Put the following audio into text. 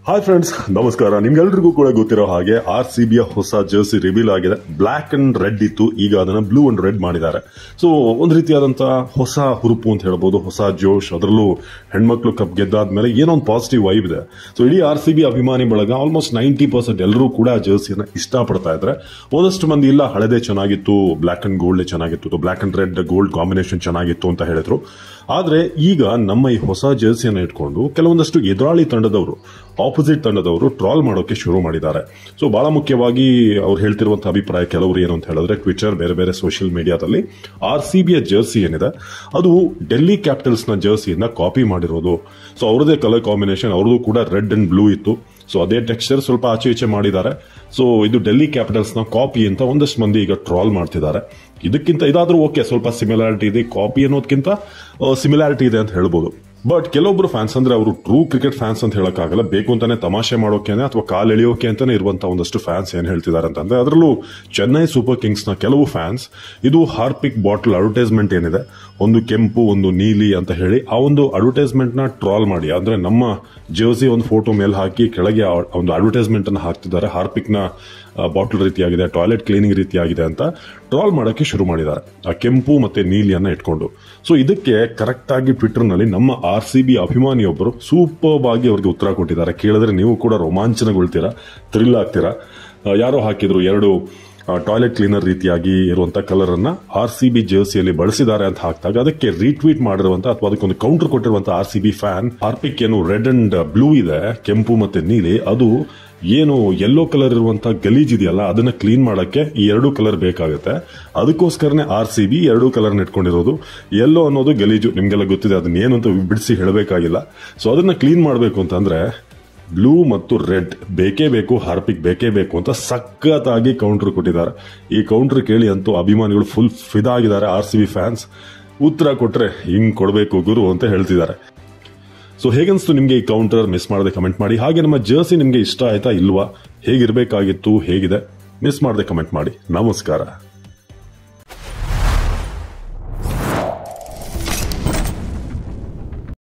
Hi friends, ನಮಸ್ಕಾರ. ನಿಮ್ಗೆಲ್ರಿಗೂ ಕೂಡ ಗೊತ್ತಿರೋ ಹಾಗೆ RCBಯ ಹೊಸ ಜರ್ಸಿ ರಿವೀಲ್ ಆಗಿದೆ. ಬ್ಲಾಕ್ ಅಂಡ್ ರೆಡ್ ಇತ್ತು, ಈಗ ಅದನ್ನ ಬ್ಲೂ ಅಂಡ್ ರೆಡ್ ಮಾಡಿದ್ದಾರೆ. ಸೊ ಒಂದು ರೀತಿಯಾದಂತಹ ಹೊಸ ಹುರುಪು ಅಂತ ಹೇಳ್ಬೋದು, ಹೊಸ ಜೋಶ್. ಅದರಲ್ಲೂ ಹೆಣ್ಮಕ್ಳು ಕಪ್ ಗೆದ್ದಾದ್ಮೇಲೆ ಏನೋ ಒಂದು ಪಾಸಿಟಿವ್ ವೈಬ್ ಇದೆ. ಸೊ ಇಡೀ RCB ಅಭಿಮಾನಿ ಬಳಗ ಆಲ್ಮೋಸ್ಟ್ 90% ಎಲ್ಲರೂ ಕೂಡ ಜರ್ಸಿಯನ್ನ ಇಷ್ಟಪಡ್ತಾ ಇದ್ದಾರೆ. ಒಂದಷ್ಟು ಮಂದಿ ಇಲ್ಲ, ಹಳದೇ ಚೆನ್ನಾಗಿತ್ತು, ಬ್ಲಾಕ್ ಅಂಡ್ ಗೋಲ್ಡ್ ಚೆನ್ನಾಗಿತ್ತು, black and red gold combination ಚೆನ್ನಾಗಿತ್ತು ಅಂತ ಹೇಳಿದ್ರು. ಆದ್ರೆ ಈಗ ನಮ್ಮ ಈ ಹೊಸ ಜರ್ಸಿಯನ್ನ ಇಟ್ಕೊಂಡು ಕೆಲವೊಂದಷ್ಟು ಎದುರಾಳಿ ತಂಡದವರು, ಆಪೋಸಿಟ್ ತಂಡದವರು ಟ್ರಾಲ್ ಮಾಡೋಕೆ ಶುರು ಮಾಡಿದ್ದಾರೆ. ಸೊ ಬಹಳ ಮುಖ್ಯವಾಗಿ ಅವ್ರು ಹೇಳ್ತಿರುವಂತಹ ಅಭಿಪ್ರಾಯ ಕೆಲವರು ಏನು ಅಂತ ಹೇಳಿದ್ರೆ, ಟ್ವಿಟರ್, ಬೇರೆ ಬೇರೆ ಸೋಷಿಯಲ್ ಮೀಡಿಯಾದಲ್ಲಿ RCBಯ ಜರ್ಸಿ ಏನಿದೆ ಅದು ಡೆಲ್ಲಿ ಕ್ಯಾಪಿಟಲ್ಸ್ ನ ಜರ್ಸಿಯನ್ನ ಕಾಪಿ ಮಾಡಿರೋದು. ಸೊ ಅವ್ರದೇ ಕಲರ್ ಕಾಂಬಿನೇಷನ್, ಅವ್ರದ್ದು ಕೂಡ ರೆಡ್ ಅಂಡ್ ಬ್ಲೂ ಇತ್ತು. ಸೊ ಅದೇ ಟೆಕ್ಸ್ಚರ್ ಸ್ವಲ್ಪ ಆಚೆ ಈಚೆ ಮಾಡಿದ್ದಾರೆ. ಸೊ ಇದು ಡೆಲ್ಲಿ ಕ್ಯಾಪಿಟಲ್ಸ್ ನ ಕಾಪಿ ಅಂತ ಒಂದಷ್ಟು ಮಂದಿ ಈಗ ಟ್ರಾಲ್ ಮಾಡ್ತಿದ್ದಾರೆ. ಇದಕ್ಕಿಂತ ಇದಾದ್ರೂ ಓಕೆ, ಸ್ವಲ್ಪ ಸಿಮಿಲಾರಿಟಿ ಇದೆ, ಕಾಪಿ ಅನ್ನೋದಕ್ಕಿಂತ ಸಿಮಿಲಾರಿಟಿ ಇದೆ ಅಂತ ಹೇಳ್ಬೋದು. ಬಟ್ ಕೆಲವೊಬ್ರು ಫ್ಯಾನ್ಸ್, ಅಂದ್ರೆ ಅವರು ಟ್ರೂ ಕ್ರಿಕೆಟ್ ಫ್ಯಾನ್ಸ್ ಅಂತ ಹೇಳಕ್ಕಾಗಲ್ಲ, ಬೇಕು ಅಂತಾನೆ ತಮಾಷೆ ಮಾಡೋಕೆ ಅಥವಾ ಕಾಲ್ ಎಳೆಯೋಕೆ ಅಂತಾನೆ ಇರುವಂತಹ ಒಂದಷ್ಟು ಫ್ಯಾನ್ಸ್ ಏನ್ ಹೇಳ್ತಿದ್ದಾರೆ ಅಂತಂದ್ರೆ, ಅದರಲ್ಲೂ ಚೆನ್ನೈ ಸೂಪರ್ ಕಿಂಗ್ಸ್ ನ ಕೆಲವು ಫ್ಯಾನ್ಸ್ ಇದು ಹಾರ್ಪಿಕ್ ಬಾಟಲ್ ಅಡ್ವರ್ಟೈಸ್ಮೆಂಟ್ ಏನಿದೆ, ಒಂದು ಕೆಂಪು ಒಂದು ನೀಲಿ ಅಂತ ಹೇಳಿ ಆ ಒಂದು ಅಡ್ವರ್ಟೈಸ್ಮೆಂಟ್ ನ ಟ್ರಾಲ್ ಮಾಡಿ, ಅಂದ್ರೆ ನಮ್ಮ ಜರ್ಸಿ ಒಂದು ಫೋಟೋ ಮೇಲೆ ಹಾಕಿ ಕೆಳಗೆ ಒಂದು ಅಡ್ವರ್ಟೈಸ್ಮೆಂಟ್ ಅನ್ನು ಹಾಕ್ತಿದ್ದಾರೆ. ಹಾರ್ಪಿಕ್ ನ ಬಾಟಲ್ ರೀತಿಯಾಗಿದೆ, ಟಾಯ್ಲೆಟ್ ಕ್ಲೀನಿಂಗ್ ರೀತಿಯಾಗಿದೆ ಅಂತ ಟ್ರಾಲ್ ಮಾಡೋಕೆ ಶುರು ಮಾಡಿದ್ದಾರೆ, ಆ ಕೆಂಪು ಮತ್ತೆ ನೀಲಿಯನ್ನ ಇಟ್ಕೊಂಡು. ಸೊ ಇದಕ್ಕೆ ಕರೆಕ್ಟ್ ಆಗಿ ಟ್ವಿಟರ್ ನಲ್ಲಿ ನಮ್ಮ RCB ಅಭಿಮಾನಿಯೊಬ್ಬರು ಸೂಪರ್ ಆಗಿ ಅವ್ರಿಗೆ ಉತ್ತರ ಕೊಟ್ಟಿದ್ದಾರೆ. ಕೇಳಿದ್ರೆ ನೀವು ಕೂಡ ರೋಮಾಂಚನಗೊಳ್ತೀರಾ, ಥ್ರಿಲ್ ಆಗ್ತೀರಾ. ಯಾರೋ ಹಾಕಿದ್ರು, ಎರಡು ಟಾಯ್ಲೆಟ್ ಕ್ಲೀನರ್ ರೀತಿಯಾಗಿ ಇರುವಂತಹ ಕಲರ್ ಅನ್ನ RCB ಜರ್ಸಿಯಲ್ಲಿ ಬಳಸಿದ್ದಾರೆ ಅಂತ ಹಾಕಿದಾಗ ಅದಕ್ಕೆ ರೀಟ್ವೀಟ್ ಮಾಡಿರುವಂತ ಅಥವಾ ಅದಕ್ಕೊಂದು ಕೌಂಟರ್ ಕೊಟ್ಟಿರುವಂತ RCB ಫ್ಯಾನ್, ಹಾರ್ಪಿಕ್ ಏನು ರೆಡ್ ಅಂಡ್ ಬ್ಲೂ ಇದೆ, ಕೆಂಪು ಮತ್ತೆ ನೀಲಿ, ಅದು ಏನು ಯೆಲ್ಲೋ ಕಲರ್ ಇರುವಂತಹ ಗಲೀಜ್ ಇದೆಯಲ್ಲ ಅದನ್ನ ಕ್ಲೀನ್ ಮಾಡಕ್ಕೆ ಈ ಎರಡು ಕಲರ್ ಬೇಕಾಗುತ್ತೆ, ಅದಕ್ಕೋಸ್ಕರನೇ RCB ಎರಡು ಕಲರ್ ಇಟ್ಕೊಂಡಿರೋದು. ಯೆಲ್ಲೋ ಅನ್ನೋದು ಗಲೀಜು, ನಿಮ್ಗೆಲ್ಲ ಗೊತ್ತಿದೆ, ಅದನ್ನ ಏನು ಅಂತ ಬಿಡಿಸಿ ಹೇಳಬೇಕಾಗಿಲ್ಲ. ಸೊ ಅದನ್ನ ಕ್ಲೀನ್ ಮಾಡಬೇಕು ಅಂತಂದ್ರೆ ಬ್ಲೂ ಮತ್ತು ರೆಡ್ ಬೇಕೇ ಬೇಕು, ಹಾರ್ಪಿಕ್ ಬೇಕೇ ಬೇಕು ಅಂತ ಸಖತ್ತಾಗಿ ಕೌಂಟರ್ ಕೊಟ್ಟಿದ್ದಾರೆ. ಈ ಕೌಂಟರ್ ಕೇಳಿ ಅಂತೂ ಅಭಿಮಾನಿಗಳು ಫುಲ್ ಫಿದಾ ಆಗಿದ್ದಾರೆ. RCB ಫ್ಯಾನ್ಸ್ ಉತ್ತರ ಕೊಟ್ರೆ ಹಿಂಗ್ ಕೊಡಬೇಕು ಗುರು ಅಂತ ಹೇಳ್ತಿದ್ದಾರೆ. ಸೊ ಹೇಗನ್ಸ್ತು ನಿಮ್ಗೆ ಈ ಕೌಂಟರ್? ಮಿಸ್ ಮಾಡದೆ ಕಮೆಂಟ್ ಮಾಡಿ. ಹಾಗೆ ನಮ್ಮ ಜರ್ಸಿ ನಿಮ್ಗೆ ಇಷ್ಟ ಆಯ್ತಾ ಇಲ್ವಾ, ಹೇಗಿರ್ಬೇಕಾಗಿತ್ತು, ಹೇಗಿದೆ, ಮಿಸ್ ಮಾಡದೆ ಕಮೆಂಟ್ ಮಾಡಿ. ನಮಸ್ಕಾರ.